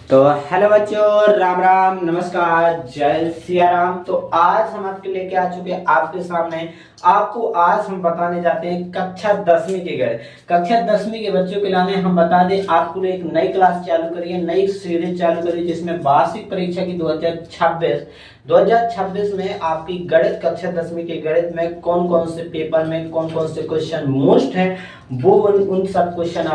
तो हेलो बच्चों, राम राम, नमस्कार, जय सिया राम। तो आज हम आपके लेके आ चुके हैं आपके सामने। आपको आज हम बताने जाते हैं कक्षा 10वीं के गणित। कक्षा 10वीं के बच्चों के लाने हम बता दें, आपको एक नई क्लास चालू करी है, नई सीरीज चालू करी, जिसमें वार्षिक परीक्षा की 2026 में आपकी गणित कक्षा 10वीं के गणित में कौन कौन से पेपर में कौन कौन से क्वेश्चन मोस्ट है, वो उन सब क्वेश्चन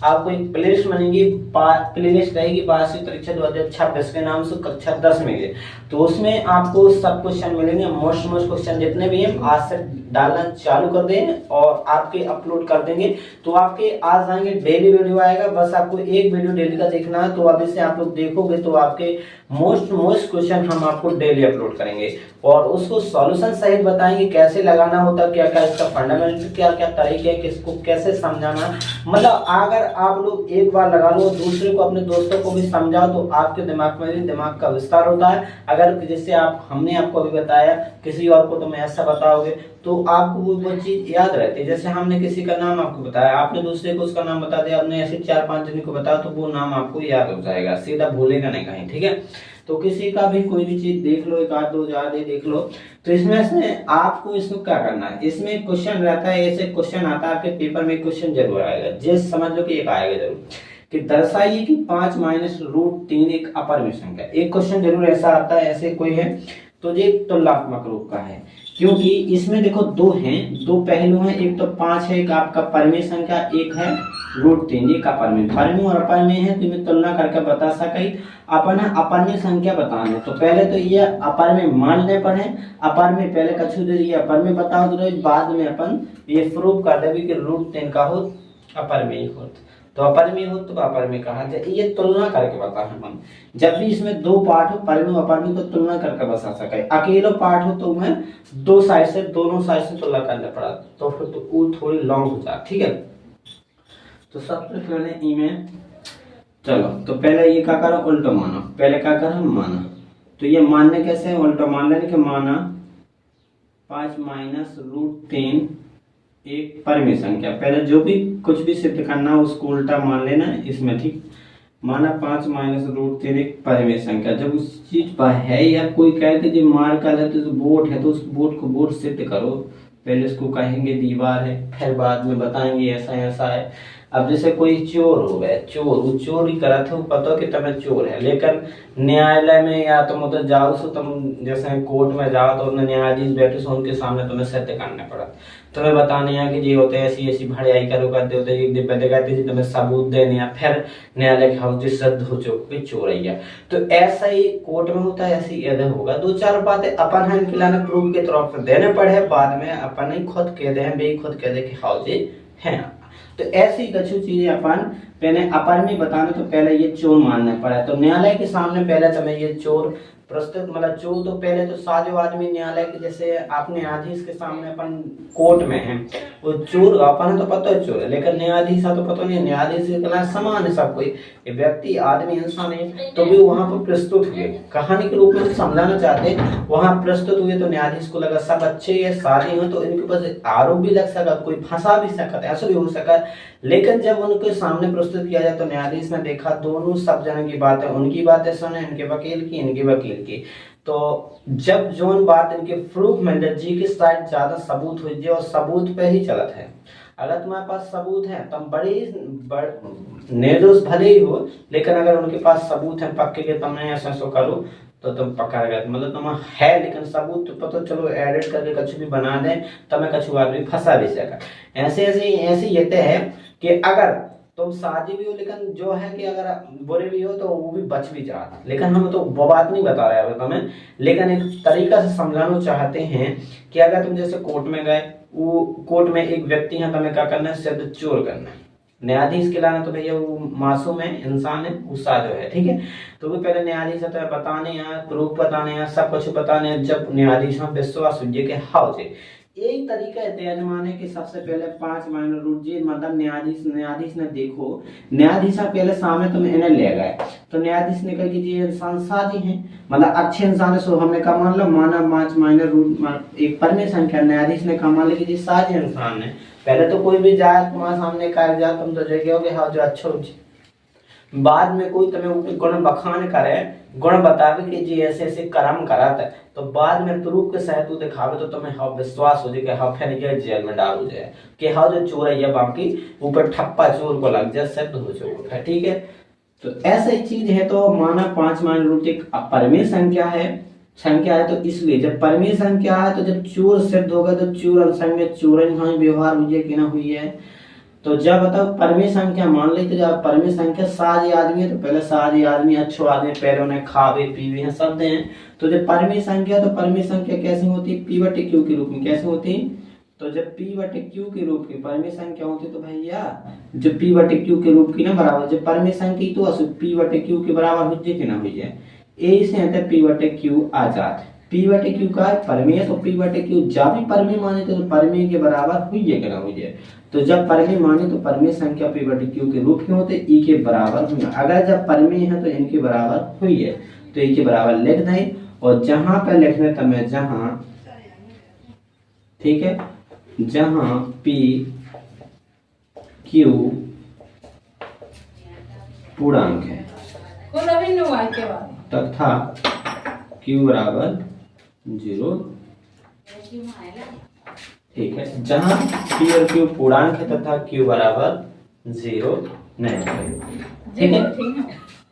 आपको एक प्लेलिस्ट बनेगी, प्लेलिस्ट रहेगी वार्षिक परीक्षा 2026 के नाम से कक्षा 10 में के। तो उसमें आपको सब क्वेश्चन मिलेंगे, मोस्ट क्वेश्चन जितने भी हैं आज से डालना चालू कर देंगे और आपके अपलोड कर देंगे। तो आपके आज आएंगे, डेली वीडियो आएगा, बस आपको एक वीडियो डेली का देखना है। तो अभी से आप लोग देखोगे तो आपके मोस्ट क्वेश्चन हम आपको डेली अपलोड करेंगे और उसको सॉल्यूशन सहित बताएंगे, कैसे लगाना होता है, क्या क्या इसका फंडामेंटल, क्या क्या तरीके हैं, किसको कैसे समझाना। मतलब अगर आप लोग एक बार लगा लो, दूसरे को, अपने दोस्तों को भी समझाओ, तो आपके दिमाग में भी दिमाग का विस्तार होता है। अगर जैसे हमने आपको अभी बताया, किसी और को तुम ऐसा बताओगे तो आपको वो चीज याद रहती है। जैसे हमने किसी का नाम आपको बताया, आपने दूसरे को उसका नाम बता दिया, आपने ऐसे 4-5 जन को बताया, तो वो नाम आपको याद हो जाएगा, सीधा भूलेगा नहीं कहीं। ठीक है, तो किसी का भी कोई भी चीज देख लो, एक आध दो ज्यादा देख लो, तो इसमें से आपको इसमें क्या करना है, इसमें क्वेश्चन रहता है, ऐसे क्वेश्चन आता है आपके पेपर में, क्वेश्चन जरूर आएगा, जैसे समझ लो कि एक आएगा जरूर कि दर्शाइए कि 5 - √3 एक अपरिमेय संख्या। एक क्वेश्चन जरूर ऐसा आता है, ऐसे कोई है तो ये तुलनात्मक रूप का है, क्योंकि इसमें देखो दो हैं, दो पहलू हैं, एक तो 5 है, एक आपका परिमेय संख्या, एक है √3, एक अपरिमेय। परिमेय और अपरिमेय है, तो मैं तुलना करके बता सके। अपन अपरिमेय संख्या बताना है, तो पहले तो ये अपरिमेय मान ले पड़े, अपरिमेय पहले कछु दे ये अपरिमेय बताओ, तो बाद में अपन ये प्रूव कर देंगे कि √3 का हो अपरिमेय हो, तो अपरिमेय हो तो अपरिमेय कहा जाए। ये तुलना करके बता हम, जब भी इसमें दो पार्ट हो, परिमेय अपरिमेय, तो तुलना करके बता सके। अकेला पार्ट हो तो मैं दोनों साइड से तुलना करना पड़ा, तो फिर तो वो थोड़ी लॉन्ग हो जाए। ठीक है, तो सबसे पहले इमें चलो, तो पहले ये क्या करो, उल्टा मानो, पहले क्या करो माना। तो ये मानने कैसे, उल्टा मान लेने के माना 5 - √3 एक परिमेय संख्या। पहले जो भी कुछ भी सिद्ध करना हो उसको उल्टा मान लेना है इसमें। ठीक, माना 5 - √3 एक परिमेय संख्या। जब उस चीज पर है या कोई कहते जो मार कर लेते तो बोर्ड है, तो उस बोर्ड को बोर्ड सिद्ध करो। पहले उसको कहेंगे दीवार है, फिर बाद में बताएंगे ऐसा ऐसा है। अब जैसे कोई चोर हो गए, वो चोरी करा था, वो पता कि तुम्हें चोर है, लेकिन न्यायालय में या तुम उधर जाओ, सो तुम जैसे कोर्ट में जाओ तो न्यायाधीश बैठे सो उनके सामने तुम्हें सत्य करना पड़ा, तुम्हें बताने हैं कि ये होते हैं, ऐसी ऐसी भड़ाई करो करते होते, एक पहले कहते थे तुम्हें सबूत देने, फिर न्यायालय के हाउस सिद्ध हो चुके चोर है। तो ऐसा ही कोर्ट में होता है, ऐसे ही इधर होगा। 2-4 बातें अपन है खिलाने प्रूफ के तरफ से देने पड़े, बाद में अपन ही खुद कह दे, बे खुद कह दे कि हाउस है। तो ऐसी कछु चीजें अपन पहले अपरिमेय बताने, तो पहले ये चोर मानना पड़ा। तो न्यायालय के सामने पहले तुम्हें ये चोर प्रस्तुत, मतलब चोर तो पहले तो साजो आदमी न्यायालय के, जैसे आपने न्यायाधीश के सामने अपन कोर्ट में है, वो चोर अपन तो पता है चोर है, लेकिन न्यायाधीश तो पता नहीं, न्यायाधीश के समान है सब, कोई व्यक्ति आदमी इंसान है, तो भी वहां पर प्रस्तुत हुए कहानी के रूप में समझाना चाहते, वहां प्रस्तुत हुए। तो न्यायाधीश को लगा सब अच्छे है, सारे हो, तो इनके पास आरोप भी लग सका, कोई फंसा भी सकता, ऐसा भी हो सका। लेकिन जब उनके सामने प्रस्तुत किया जाए तो न्यायाधीश ने देखा दोनों सब जन की बातें, उनकी बातें सुने, इनके वकील की, इनके वकील की। तो जब जोन बात इनके प्रूफ में जी की साइड ज्यादा सबूत हुई, और सबूत पे ही चलत है। अगर तुम्हारे पास सबूत है, तुम बड़ी निर्दोष भले ही हो, लेकिन अगर उनके पास सबूत है पक्के के, तुमने ऐसा सो करो तो तुम पकड़ गए, मतलब तुम है, लेकिन सबूत तो पता चलो एडिट करके कुछ भी बना दे, तुम्हें कुछ आदमी फंसा भी सका। ऐसे ये है कि अगर तुम साजी भी हो, लेकिन जो है कि अगर बुरे भी हो तो वो भी बच भी जाता। लेकिन हम तो वो बात नहीं बता रहे हैं तुम्हें, लेकिन एक तरीका से समझाना चाहते हैं कि अगर तुम जैसे कोर्ट में गए, वो कोर्ट में एक व्यक्ति है, तुम्हें क्या करना है, सिर्फ चोर करना है। न्यायाधीश के लाना तो भैया वो मासूम है, इंसान है, वो साजो है। ठीक है, तो वो पहले न्यायाधीश है बताने यहाँ प्रूफ बताने यहाँ सब कुछ बताने, जब न्यायाधीश में विश्वास हुई के हाउ से एक तरीका है जमाने के। सबसे पहले 5 - √3 मतलब न्यायाधीश ने देखो, न्यायाधीश पहले सामने तुम इन्हें ले गए, तो न्यायाधीश ने कहा कि ये इंसान सादी है, मतलब अच्छे इंसान है, सो हमने कहा मान लो, माना 5 - एक परिमेय संख्या, न्यायाधीश ने कहा मान ली कि सादी इंसान है। पहले तो कोई भी जाए तुम्हारे सामने कागजात तुम तो जगह हो हाँ जो अच्छा हो, बाद में कोई तमें ऊपर गुण बखान करे, गुण बतावे कि जी ऐसे ऐसे कर्म करत है, तो बाद में प्रूफ के सहित तू दिखावे तो तुम्हें हाँ विश्वास हो जाए कि हाँ फिर ये जेल में डाल हो जाए कि हाँ जो चोर है ये बाकी ऊपर ठप्पा चोर को लग जाए, सिद्ध हो जाए। ठीक है, तो ऐसा ही चीज है। तो माना 5 मान रूट एक परमेय संख्या है, तो इसलिए जब परमेय संख्या है तो जब चोर सिद्ध होगा तो चोर अनुसंग में चोरन हाँ व्यवहार हुई है कि ना हुई है। तो जब बताओ परमेय संख्या मान ली, तो जब परमेय संख्या साजी आदमी है तो पहले साजी आदमी अच्छो आदमी पहले उन्हें खावे पीवे हैं शब्द हैं। तो जब परमेय संख्या, तो परमेय संख्या कैसे होती है, पी बटे क्यू के रूप में कैसे होती। तो जब पी बटे क्यू के रूप की परमेय संख्या होती तो भैया जब पी बटे क्यू के रूप की ना बराबर जब परमेय संख्या तो पी बटे क्यू के बराबर हो जाए कि ना हो जाए, ए से आता पी बटे क्यू आजाद। पी बटे क्यू का परमेय, तो पी बटे क्यू जब भी परमेय माने तो परमेय के बराबर हुई है कि ना हुई है। तो जब परमेय माने तो परमेय संख्या पी बटे क्यू के रूप में होते ई के बराबर हुई। अगर जब परमेय है तो इनके बराबर हुई है, तो ई के बराबर लिख दें। और जहां पे लिखने तमें जहां, ठीक है, जहां पी क्यू पूर्णांक है तथा क्यू बराबर 0, ठीक है, जहां पी और क्यू पूर्णांक है तथा क्यू बराबर 0 नहीं, ठीक है।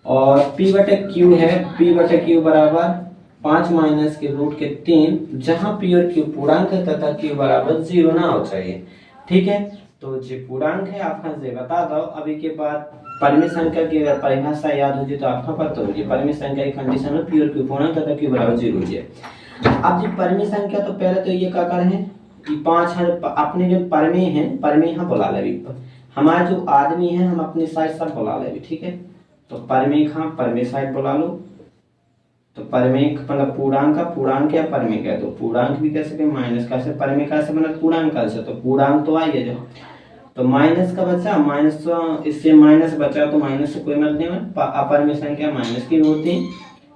और पी बटे क्यू है, पी बटे क्यू बराबर 5 माइनस के रूट के 3, जहां पी और क्यू पूर्णांक है तथा क्यू बराबर 0 ना हो चाहिए। ठीक है, तो जो पूर्णांक है आपका से बता दो। अभी के बाद परमेय संख्या की अगर परिभाषा याद हो जाए तो आपका पता होगी परमेय संख्या की कंडीशन में पी और क्यू पूर्णांक तथा क्यू बराबर 0 हो जाए। अब जी परमेय संख्या, तो पहले तो ये क्या करें कि 5 है अपने जो परमेय है, परमेय यहाँ बुला ले, हमारे जो आदमी है हम अपनी साइड सब बुला ले। ठीक है, तो परमेय खां परमेय साइड बुला लो। तो परमेय मतलब पूर्णांक का पूर्णांक या परमेय कह दो, पूर्णांक भी कह सके माइनस का से परमेय का से मतलब पूर्णांक का से, तो पूर्णांक तो आई है जो, तो माइनस का बचा माइनस, इससे माइनस बचा तो माइनस से कोई मतलब नहीं है, अपरमेय संख्या माइनस की होती।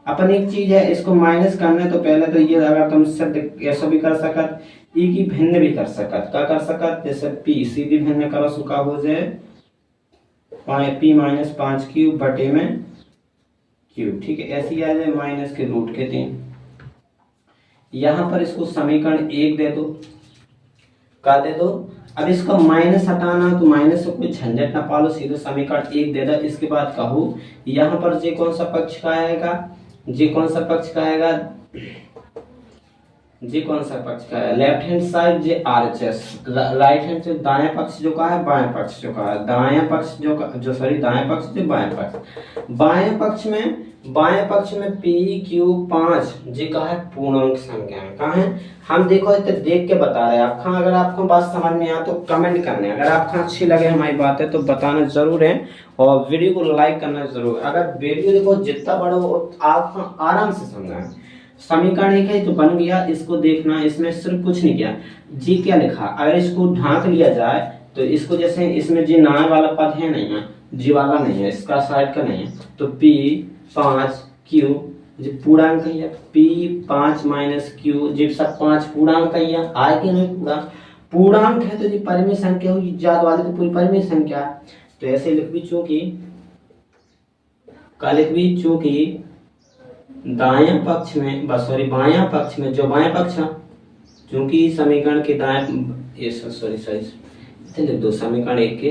अपन एक चीज है इसको माइनस करना है तो पहले तो ये अगर तुम शब्द ऐसा भी कर सकत, ई की भिन्न भी कर सकत, क्या कर सकत, जैसे पी सीधी भिन्न करो सुखा हो जाए पी माइनस 5 क्यू बटे में क्यू। ठीक है, ऐसी आ जाए माइनस के रूट के 3। यहां पर इसको समीकरण 1 दे दो, क्या दे दो। अब इसको माइनस हटाना तो माइनस से कोई झंझट ना पालो, सीधे समीकरण 1 दे दो। इसके बाद कहूँ यहाँ पर जे कौन सा पक्ष का आएगा, जे कौन सा पक्ष का आएगा, जी कौन सा पक्ष का है, लेफ्ट हैंड साइड जे आरएचएस, राइट हैंड से दाएं पक्ष जो का है, बाएं पक्ष जो का है, दाएं पक्ष जो सॉरी दाएं पक्ष जो बाएं पक्ष, बाएं पक्ष में पी क्यू 5 जी का है पूर्णांक संख्या है, कहाँ है हम देखो इतने देख के बता रहे हैं। आपका अगर आपको बात समझ में आया तो कमेंट करने, अगर आपको अच्छी लगे हमारी बातें तो बताना जरूर है, और वीडियो को लाइक करना जरूर। अगर वीडियो देखो जितना बड़ा हो आप आराम से समझाएं। समीकरण 1 है तो बन गया, इसको देखना, इसमें सिर्फ कुछ नहीं किया, जी क्या लिखा, अगर इसको ढांक लिया जाए तो इसको जैसे इसमें जी नाय वाला पद है नहीं है, जी वाला नहीं है, इसका साइड का नहीं है, तो पी 5 क्यू जी पूर्णांक है, पी 5 माइनस क्यू जी सब 5 पूर्णांक है, आए कि नहीं पूर्णांक है तो जी परिमेय संख्या हुई, जात वाले तो पूरी परिमेय संख्या। तो ऐसे लिख भी चूंकि का लिख भी चूंकि दायां पक्ष में सॉरी बायां पक्ष में, जो बायां पक्ष है क्योंकि समीकरण के दाएं ये सॉरी इसे लिख दो, समीकरण 1 के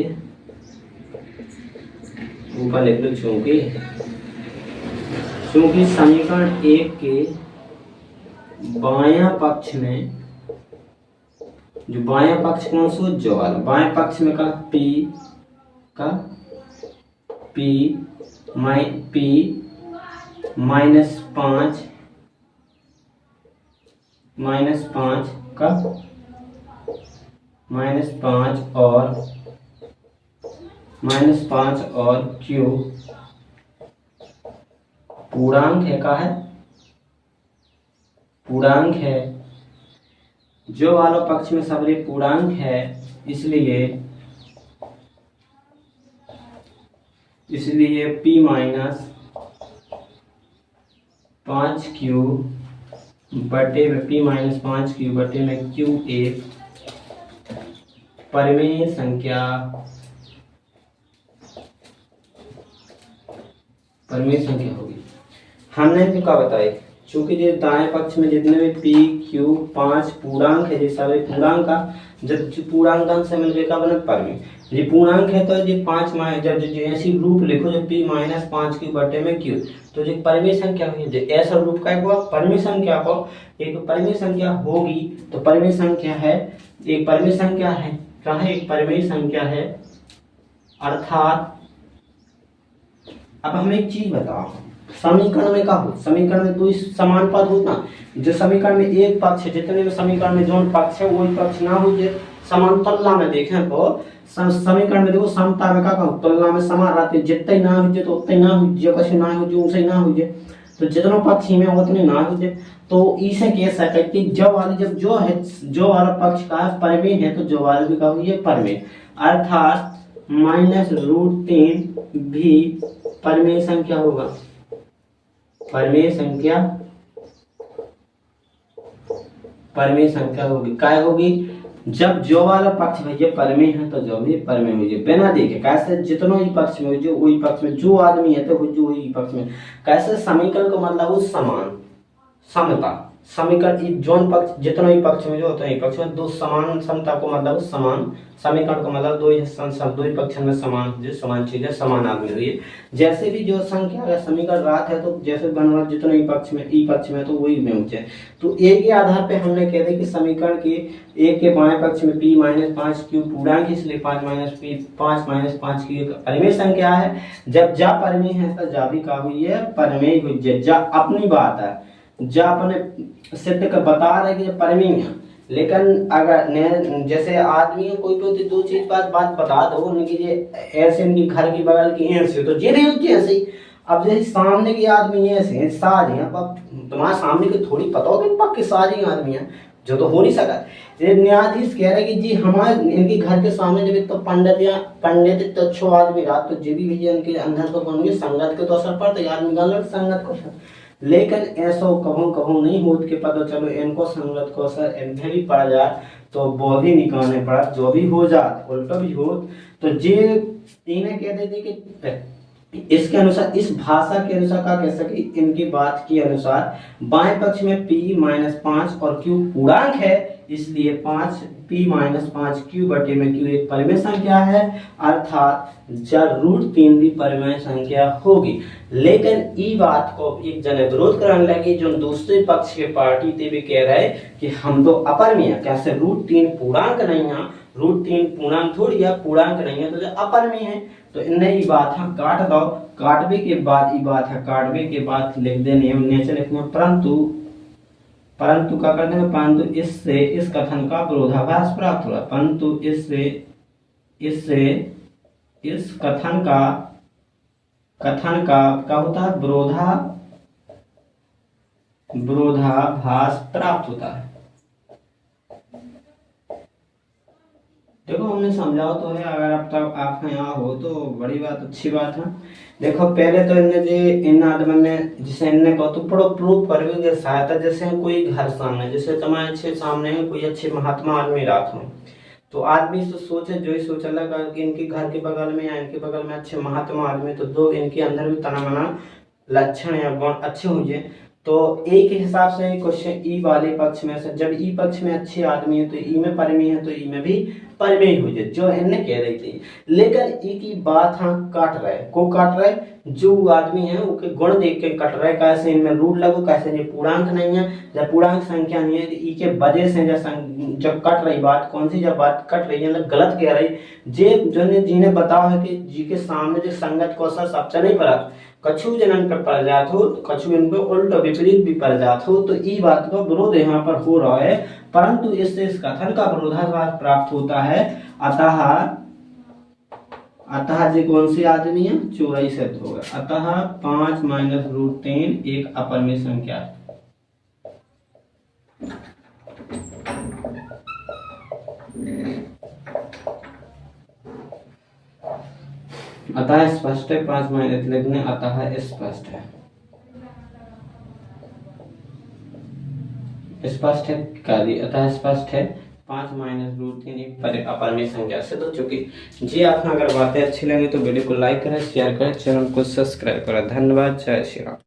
ऊपर लिख लो चूंकि समीकरण 1 के बायां पक्ष में, जो बायां पक्ष कौन सा जो वाला बाएं पक्ष में का पी माइनस 5 का -5 और क्यू पूर्णांक है, का है पूर्णांक है, जो वाला पक्ष में सबरे पूर्णांक है, इसलिए p माइनस 5 क्यू बटे में p माइनस 5 क्यू बटे में क्यू एक परिमेय संख्या परिमेय संख्या होगी। हमने इनको क्या बताया, चूंकि ये दाएं पक्ष में जितने भी पी क्यू 5 पूर्णांक है, ये सारे पूर्णांक का जब पूर्णांक से मिलकर क्या बने परिमेय। ये पूर्णांक है तो ये 5 जब ऐसी रूप लिखो जो p माइनस 5 क्यू बटे में क्यू, तो जो परिमेय संख्या हुई जो ऐसा रूप का हुआ परिमेय संख्या को एक परिमेय संख्या होगी। तो परिमेय संख्या है, एक परिमेय संख्या है क्या है, एक परिमेय संख्या है। अर्थात अब हमें एक चीज बताओ, समीकरण में क्या हो, समीकरण में तो इस समान पद होता, जो समीकरण में एक पक्ष है, जितने भी समीकरण में जो पक्ष है वही पक्ष ना हो, जे समान तुलना में देखें तो समीकरण में देखो समता में का तुलना में समान रहते, जितने ना हो तो उतने ना हो, जो कछ ना हो जो उनसे ना हो, तो जितना पक्ष में उतने ना हो। तो इसे कह सकते कि जो वाली जब जो है जो वाला पक्ष का परिमेय है तो जो वाला भी का हुई है परिमेय। अर्थात -√3 भी परिमेय संख्या होगा। परिमेय संख्या होगी, काय होगी, जब जो वाला पक्ष भैया परिमेय है तो जो भी परिमेय हो जाए बिना देखे, कैसे जितना ही पक्ष में हो जो वही पक्ष में जो आदमी है तो जो वही पक्ष में, कैसे समीकरण का मतलब वो समान समता, समीकरण जोन पक्ष जितना ही पक्ष में जो होता है पक्ष में दो समान समता को मतलब समान, समीकरण का मतलब दो ही पक्ष में समान, जो समान चीज है समान आदमी हुई। जैसे भी जो संख्या का समीकरण रात है तो जैसे बन रहा जितना ही पक्ष में ई पक्ष में तो वही में ऊंचे, तो एक के आधार पे हमने कह दिया कि समीकरण के एक के बाएं पक्ष में p माइनस 5 क्यू पूर्णांक इसलिए 5 माइनस 5 की परिमेय संख्या है। जब जा परिमेय है तो जा भी का हुई है परिमेय हुई, जा अपनी बात है, जा अपने सिद्ध का बता रहे कि परिमेय है। लेकिन अगर जैसे आदमी कोई दो चीज बात बता दो उनकी ये ऐसे इनकी घर की बगल की ऐसे तो जे नहीं ऐसे ही, अब जैसे सामने की आदमी ऐसे साज है, अब तुम्हारे सामने की थोड़ी पता होगी पक्के साज ही आदमी है जो तो हो नहीं सका। न्यायाधीश कह रहे कि जी हमारे इनके घर के सामने जब तो पंडित तो अच्छो आदमी रात तो जे भी भैया इनके अंदर तो बन संगत के तो असर पड़ता है, आदमी गलत संगत को, लेकिन ऐसा कभू नहीं होत के पता चलो इनको संगत को असर इन्हें भी पड़ जाए तो वो भी निकालने पड़ा, जो भी हो जात उल्टा भी हो तो जे इन्हें कह देते कि इसके अनुसार इस भाषा के अनुसार क्या कह सके, इनकी बात के अनुसार बाएं पक्ष में p माइनस 5 और q पूर्णांक है इसलिए 5 p माइनस 5 q बटे में q एक परिमेय संख्या है, अर्थात √3 भी परिमेय संख्या होगी। लेकिन ई बात को एक जने विरोध कराने लगे जो दूसरे पक्ष के पार्टी थे भी कह रहे कि हम तो अपरिमेय कैसे √3 पूर्णांक नहीं है, √3 पूर्णांक थोड़ी है, पूर्णांक नहीं है तो जो अपरिमेय है, तो इन्हें ये बात हम काट दो, काटवे के बाद ये बात है काटवे के बाद लिख देने नीचे लिखने परंतु क्या करते हैं, परंतु इससे इस कथन का विरोधाभास प्राप्त हुआ, परंतु इससे इस कथन का क्या होता है विरोधाभास प्राप्त होता है। देखो हमने समझाओ तो है, अगर अब तक आप यहाँ हो तो बड़ी बात अच्छी बात है। देखो पहले तो इनने जे इन आदमी ने जिसे इनने कहो तो पढ़ो प्रूफ करवे सहायता, जैसे कोई घर सामने जैसे तुम्हारे अच्छे सामने है कोई अच्छे महात्मा आदमी रात में, तो आदमी तो सोचे जो ही सोच लगा कि इनके घर के बगल में या इनके बगल में अच्छे महात्मा आदमी तो दो इनके अंदर भी तना मना लक्षण या गुण अच्छे होंगे, तो एक हिसाब से क्वेश्चन ई वाले पक्ष में से जब ई पक्ष में अच्छे आदमी है तो ई में परिमेय है तो ई में भी परिमेय हो जाए जो इनने कह रही थी। लेकिन ई की बात हम काट रहे जो आदमी है उसके गुण देख के कट रहे, कैसे इनमें रूल लगो कैसे ये पूर्णांक नहीं है, जब पूर्णांक संख्या नहीं है तो ई के वजह से जब कट रही बात कौन सी, जब बात कट रही है गलत कह रही जे जो जिन्हें बताओ है कि जी के सामने जो संगत को असर सबसे नहीं पड़ा, कछु जनन पर पड़ जात हो तो कछु इन पर उल्टा विपरीत भी पड़ जात हो, तो ई बात का विरोध यहाँ पर हो रहा है, परंतु इससे इस कथन का विरोधाभास प्राप्त होता है। अतः जी कौन सी आदमी है चौराई सिद्ध होगा, अतः 5 माइनस √3 एक अपरिमेय संख्या है। अतः स्पष्ट है 5 माइनस लिखने, अतः स्पष्ट है स्पष्ट है कार्य, अतः स्पष्ट है 5 माइनस रूट 3 एक अपरिमेय संख्या से। तो चूंकि जी आपको अगर बातें अच्छी लगी तो वीडियो को लाइक करें, शेयर करें, चैनल को सब्सक्राइब करें। धन्यवाद। जय श्री राम।